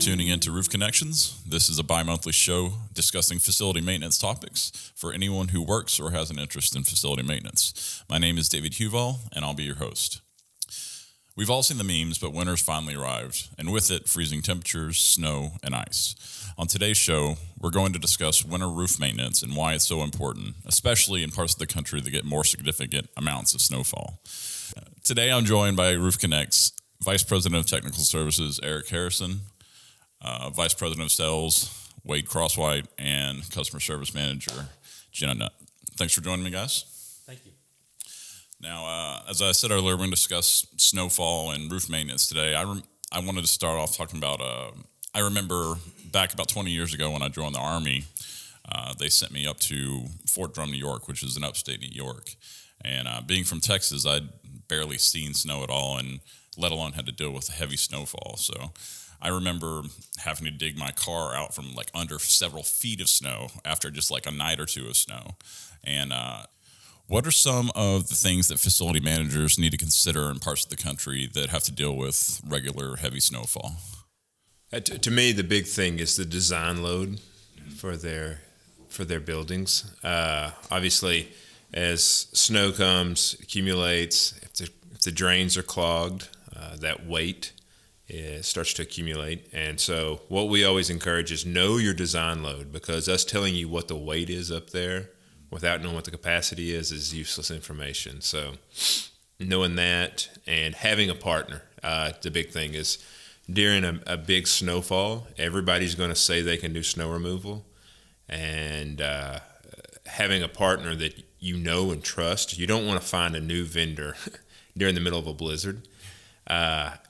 tuning in to Roof Connections. This is a bi-monthly show discussing facility maintenance topics for anyone who works or has an interest in facility maintenance. My name is David Huval, and I'll be your host. We've all seen the memes, but winter's finally arrived, and with it, freezing temperatures, snow, and ice. On today's show, we're going to discuss winter roof maintenance and why it's so important, especially in parts of the country that get more significant amounts of snowfall. Today, I'm joined by RoofConnect's Vice President of Technical Services, Eric Harrison, Vice President of Sales, Wade Crosswhite, and Customer Service Manager, Gina Nutt. Thanks for joining me, guys. Thank you. Now, as I said earlier, we're going to discuss snowfall and roof maintenance today. I wanted to start off talking about, I remember back about 20 years ago when I joined the Army, they sent me up to Fort Drum, New York, which is in upstate New York. And being from Texas, I'd barely seen snow at all, and let alone had to deal with heavy snowfall. So I remember having to dig my car out from like under several feet of snow after just like a night or two of snow. And what are some of the things that facility managers need to consider in parts of the country that have to deal with regular heavy snowfall? To me, the big thing is the design load for their buildings. Obviously, as snow comes, accumulates, if the drains are clogged, that weight starts to accumulate. And so what we always encourage is know your design load, because us telling you what the weight is up there without knowing what the capacity is useless information. So knowing that and having a partner, the big thing is during a big snowfall, everybody's going to say they can do snow removal. And having a partner that you know and trust. You don't want to find a new vendor during the middle of a blizzard,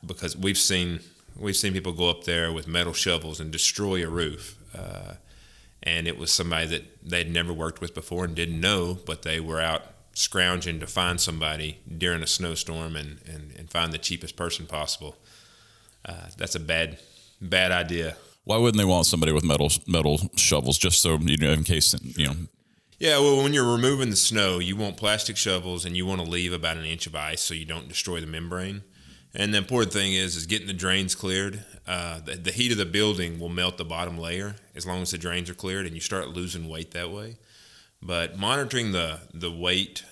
because we've seen people go up there with metal shovels and destroy a roof. And it was somebody that they'd never worked with before and didn't know, but they were out scrounging to find somebody during a snowstorm and find the cheapest person possible. That's a bad idea. Why wouldn't they want somebody with metal shovels, just so, in case, Yeah, well, when you're removing the snow, you want plastic shovels and you want to leave about an inch of ice so you don't destroy the membrane. And the important thing is getting the drains cleared. The heat of the building will melt the bottom layer as long as the drains are cleared, and you start losing weight that way. But monitoring the weight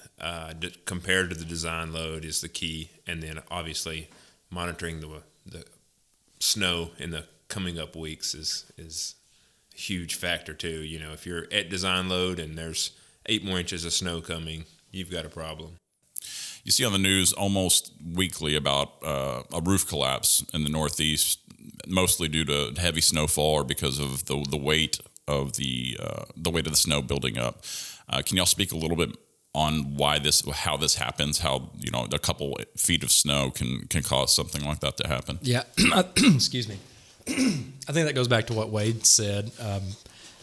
compared to the design load is the key, and then obviously monitoring the snow in the coming up weeks is a huge factor too. If you're at design load and there's 8 more inches of snow coming, you've got a problem. You see on the news almost weekly about a roof collapse in the Northeast, mostly due to heavy snowfall or because of the weight of the weight of the snow building up. Can y'all speak a little bit on how this happens? How a couple feet of snow can cause something like that to happen? Yeah, excuse me. I think that goes back to what Wade said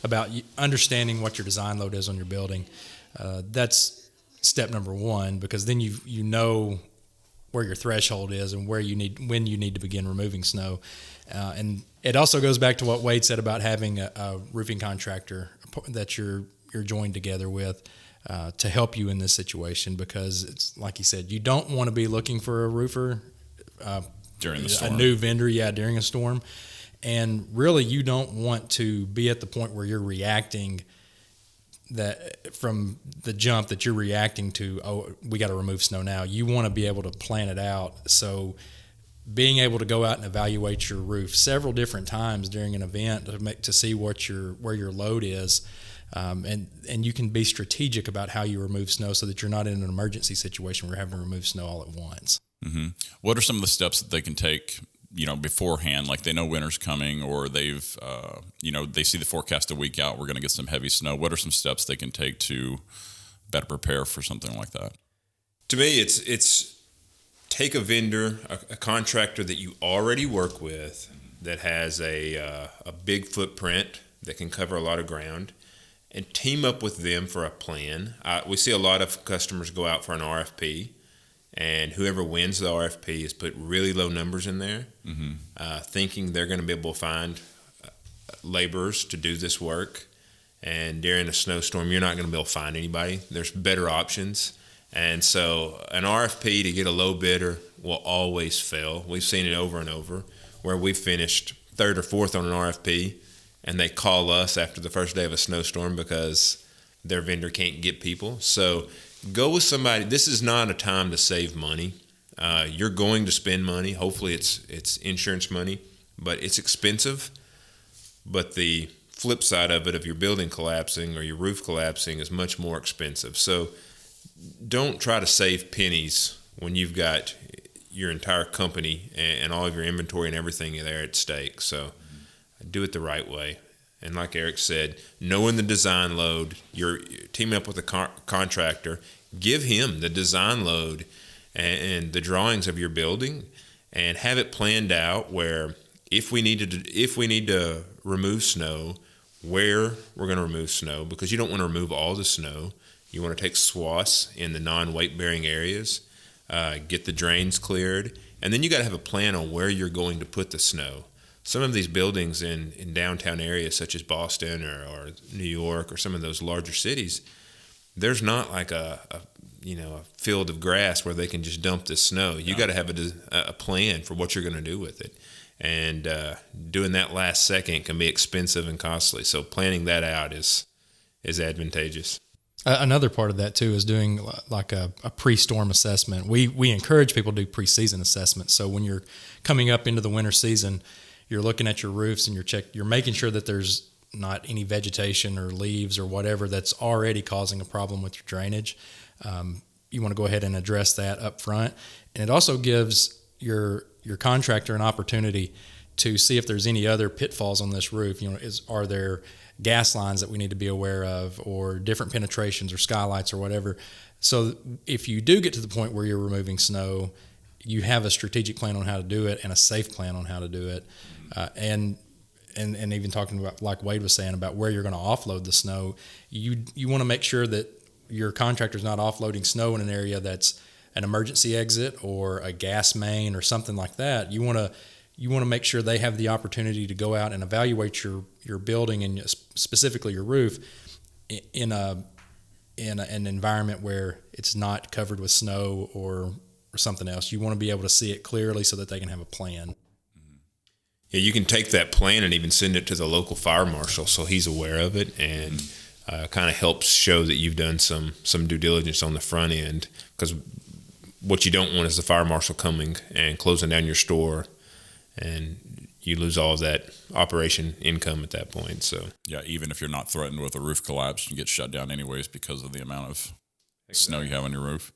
about understanding what your design load is on your building. That's step number one, because then you know where your threshold is and when you need to begin removing snow. And it also goes back to what Wade said about having a roofing contractor that you're joined together with to help you in this situation, because it's like he said, you don't want to be looking for a roofer during the storm. A new vendor, during a storm. And really, you don't want to be at the point where you're reacting that from the jump that you're reacting to, oh, we got to remove snow now. You want to be able to plan it out. So being able to go out and evaluate your roof several different times during an event to see where your load is. And you can be strategic about how you remove snow so that you're not in an emergency situation where you're having to remove snow all at once. Mm-hmm. What are some of the steps that they can take, beforehand? Like they know winter's coming, or they've, they see the forecast a week out, we're going to get some heavy snow. What are some steps they can take to better prepare for something like that? To me, it's take a vendor, a contractor that you already work with that has a big footprint that can cover a lot of ground, and team up with them for a plan. We see a lot of customers go out for an RFP, and whoever wins the RFP is put really low numbers in there, thinking they're going to be able to find laborers to do this work. And during a snowstorm, you're not going to be able to find anybody. There's better options. And so an RFP to get a low bidder will always fail. We've seen it over and over, where we've finished third or fourth on an RFP, and they call us after the first day of a snowstorm because their vendor can't get people. So go with somebody. This is not a time to save money. You're going to spend money. Hopefully it's insurance money, but it's expensive. But the flip side of it, of your building collapsing or your roof collapsing, is much more expensive. So don't try to save pennies when you've got your entire company and all of your inventory and everything there at stake. So do it the right way. And like Eric said, knowing the design load, you're teaming up with a contractor, give him the design load and the drawings of your building, and have it planned out where if we need to remove snow, where we're going to remove snow, because you don't want to remove all the snow. You want to take swaths in the non-weight bearing areas, get the drains cleared, and then you got to have a plan on where you're going to put the snow. Some of these buildings in downtown areas such as Boston or New York or some of those larger cities, there's not like a field of grass where they can just dump this snow. You got to have a plan for what you're going to do with it. And doing that last second can be expensive and costly. So planning that out is advantageous. Another part of that too is doing like a pre-storm assessment. We encourage people to do pre-season assessments. So when you're coming up into the winter season, you're looking at your roofs and you're making sure that there's not any vegetation or leaves or whatever that's already causing a problem with your drainage. You want to go ahead and address that up front. And it also gives your contractor an opportunity to see if there's any other pitfalls on this roof. Are there gas lines that we need to be aware of, or different penetrations or skylights or whatever? So if you do get to the point where you're removing snow, you have a strategic plan on how to do it and a safe plan on how to do it. And even talking about, like Wade was saying, about where you're going to offload the snow, you want to make sure that your contractor's not offloading snow in an area that's an emergency exit or a gas main or something like that. You want to make sure they have the opportunity to go out and evaluate your building and specifically your roof in an environment where it's not covered with snow or something else. You want to be able to see it clearly so that they can have a plan. Yeah, you can take that plan and even send it to the local fire marshal so he's aware of it, and kind of helps show that you've done some due diligence on the front end. Because what you don't want is the fire marshal coming and closing down your store, and you lose all of that operation income at that point. So yeah, even if you're not threatened with a roof collapse, you get shut down anyways because of the amount of snow you have on your roof.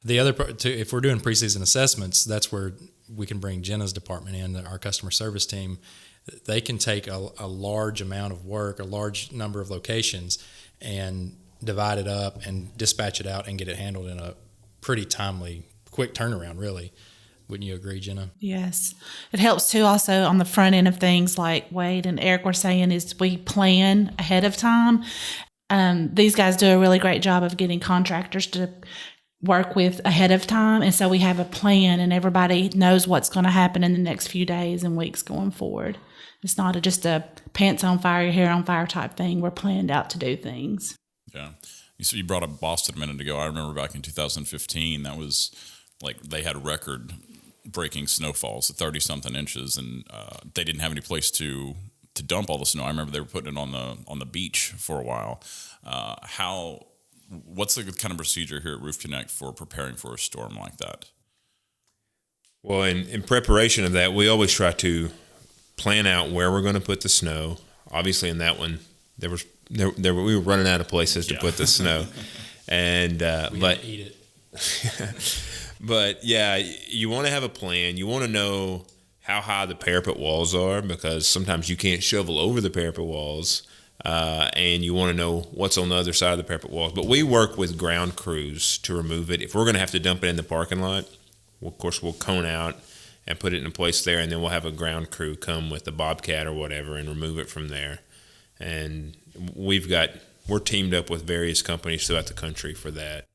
The other part too, if we're doing preseason assessments, that's where we can bring Jenna's department in, our customer service team. They can take a large amount of work, a large number of locations, and divide it up and dispatch it out and get it handled in a pretty timely, quick turnaround, really. Wouldn't you agree, Gina? Yes. It helps too also on the front end of things, like Wade and Eric were saying, is we plan ahead of time. These guys do a really great job of getting contractors to work with ahead of time. And so we have a plan and everybody knows what's going to happen in the next few days and weeks going forward. It's not just a pants on fire, your hair on fire type thing. We're planned out to do things. Yeah. You brought up Boston a minute ago. I remember back in 2015, that was like they had record-breaking snowfalls at 30-something inches, and they didn't have any place to dump all the snow. I remember they were putting it on the beach for a while. What's the kind of procedure here at RoofConnect for preparing for a storm like that? Well, in preparation of that, we always try to plan out where we're going to put the snow. Obviously, in that one, we were running out of places to put the snow, and but eat it. But yeah, you want to have a plan. You want to know how high the parapet walls are, because sometimes you can't shovel over the parapet walls. And you want to know what's on the other side of the parapet walls. But we work with ground crews to remove it. If we're going to have to dump it in the parking lot, of course, we'll cone out and put it in place there, and then we'll have a ground crew come with a bobcat or whatever and remove it from there. And we're teamed up with various companies throughout the country for that.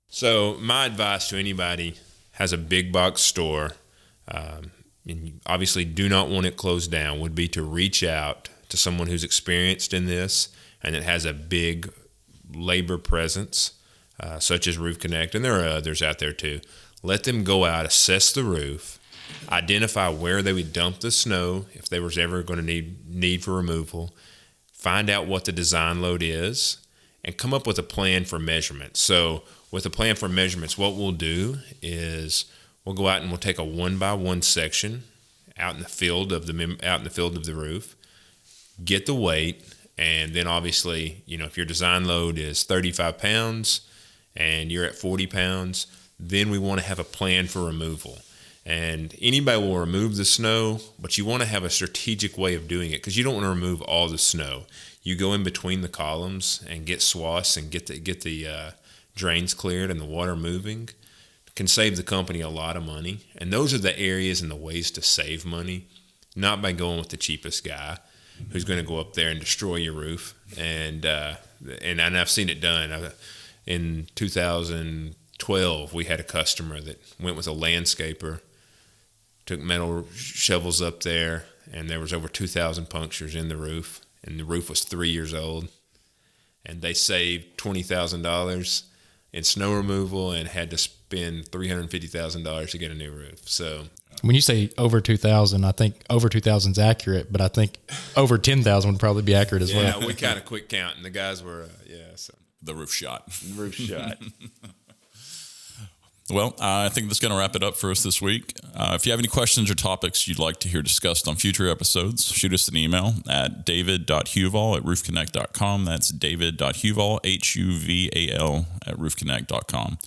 So my advice to anybody has a big box store, and you obviously do not want it closed down, would be to reach out to someone who's experienced in this and that has a big labor presence, such as RoofConnect, and there are others out there too. Let them go out, assess the roof, identify where they would dump the snow if they was ever going to need for removal, find out what the design load is, and come up with a plan for measurements. So with a plan for measurements, what we'll do is we'll go out and we'll take a 1x1 section out in the field of the roof, get the weight, and then obviously, if your design load is 35 pounds and you're at 40 pounds, then we want to have a plan for removal. And anybody will remove the snow, but you want to have a strategic way of doing it because you don't want to remove all the snow. You go in between the columns and get swaths and get the drains cleared and the water moving. Can save the company a lot of money. And those are the areas and the ways to save money, not by going with the cheapest guy who's going to go up there and destroy your roof. And I've seen it done. In 2012, we had a customer that went with a landscaper, took metal shovels up there, and there was over 2,000 punctures in the roof, and the roof was 3 years old. And they saved $20,000 in snow removal and had to spend $350,000 to get a new roof. So when you say over 2,000, I think over 2,000 is accurate, but I think over 10,000 would probably be accurate as well. Yeah, we kind of quit counting. The guys were, so. The roof shot. Roof shot. Well, I think that's going to wrap it up for us this week. If you have any questions or topics you'd like to hear discussed on future episodes, shoot us an email at david.huval@roofconnect.com. That's david.huval, Huval, @roofconnect.com.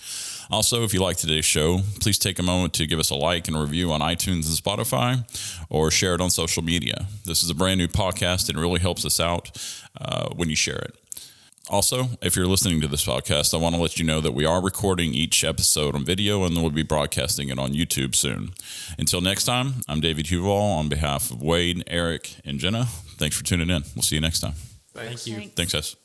Also, if you like today's show, please take a moment to give us a like and a review on iTunes and Spotify, or share it on social media. This is a brand new podcast and it really helps us out when you share it. Also, if you're listening to this podcast, I want to let you know that we are recording each episode on video and then we'll be broadcasting it on YouTube soon. Until next time, I'm David Huval on behalf of Wade, Eric, and Jenna. Thanks for tuning in. We'll see you next time. Thanks. Thank you. Thanks, guys.